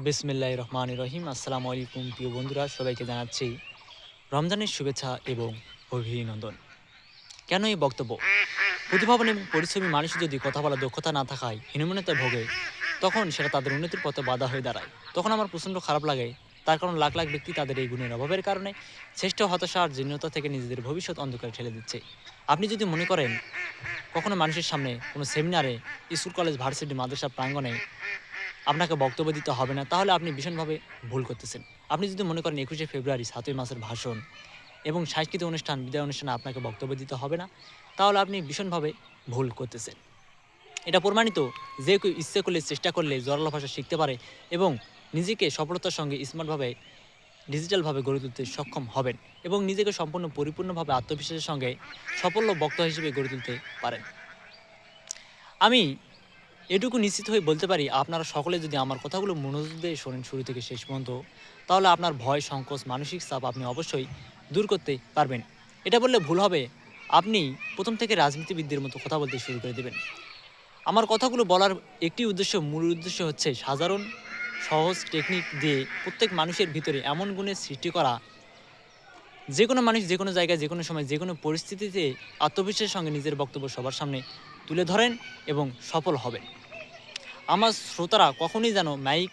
বিসমিল্লাহির রহমানির রহিম। আসসালামু আলাইকুম প্রিয় বন্ধুরা, সবাইকে জানাচ্ছি রমজানের শুভেচ্ছা এবং অভিনন্দন। কেন এই বক্তব্য? প্রতিভাবান এবং পরিশ্রমী মানুষ যদি কথা বলার দক্ষতা না থাকায় হীনমন্যতায় ভোগে, তখন সেটা তাদের উন্নতির পথে বাধা হয়ে দাঁড়ায়। তখন আমার প্রচণ্ড খারাপ লাগে। তার কারণ লাখ লাখ ব্যক্তি তাদের এই গুণের অভাবের কারণে শ্রেষ্ঠ হতাশা আর জীর্ণতা থেকে নিজেদের ভবিষ্যৎ অন্ধকারে ঠেলে দিচ্ছে। আপনি যদি মনে করেন কখনো মানুষের সামনে কোনো সেমিনারে, স্কুল, কলেজ, ভার্সিটি, মাদ্রাসা প্রাঙ্গণে আপনাকে বক্তব্য দিতে হবে না, তাহলে আপনি ভীষণভাবে ভুল করতেছেন। আপনি যদি মনে করেন ২১শে ফেব্রুয়ারি ৭ই মাসের ভাষণ এবং সাংস্কৃতিক অনুষ্ঠান, বিদায় অনুষ্ঠানে আপনাকে বক্তব্য দিতে হবে না, তাহলে আপনি ভীষণভাবে ভুল করতেছেন। এটা প্রমাণিত, যে কেউ ইচ্ছে করলে, চেষ্টা করলে জোরালো ভাষা শিখতে পারে এবং নিজেকে সফলতার সঙ্গে স্মার্টভাবে, ডিজিটালভাবে গড়ে তুলতে সক্ষম হবেন এবং নিজেকে সম্পূর্ণ পরিপূর্ণভাবে আত্মবিশ্বাসের সঙ্গে সফল বক্তা হিসেবে গড়ে তুলতে পারেন। আমি এটুকু নিশ্চিত হয়ে বলতে পারি, আপনারা সকলে যদি আমার কথাগুলো মনোযোগ দিয়ে শোনেন শুরু থেকে শেষ পর্যন্ত, তাহলে আপনার ভয়, সংকোচ, মানসিক চাপ আপনি অবশ্যই দূর করতে পারবেন। এটা বললে ভুল হবে, আপনি প্রথম থেকে রাজনীতিবিদদের মতো কথা বলতে শুরু করে দেবেন। আমার কথাগুলো বলার একটি উদ্দেশ্য, মূল উদ্দেশ্য হচ্ছে সাধারণ সহজ টেকনিক দিয়ে প্রত্যেক মানুষের ভিতরে এমন গুণের সৃষ্টি করা, যে কোনো মানুষ যে কোনো জায়গায়, যে কোনো সময়, যে কোনো পরিস্থিতিতে আত্মবিশ্বাসের সঙ্গে নিজের বক্তব্য সবার সামনে তুলে ধরেন এবং সফল হবেন। আমার শ্রোতারা কখনোই যেন মাইক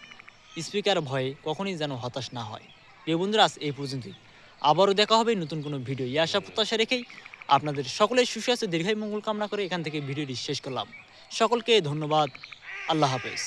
স্পিকার ভয়ে কখনোই যেন হতাশ না হয়। প্রিয় বন্ধুরা, আজ এই পর্যন্তই। আবারও দেখা হবে নতুন কোনো ভিডিও। এই আশা প্রত্যাশা রেখেই আপনাদের সকলের সুস্বাস্থ্য দীর্ঘায়ু মঙ্গল কামনা করে এখান থেকে ভিডিওটি শেষ করলাম। সকলকে ধন্যবাদ। আল্লাহ হাফেজ।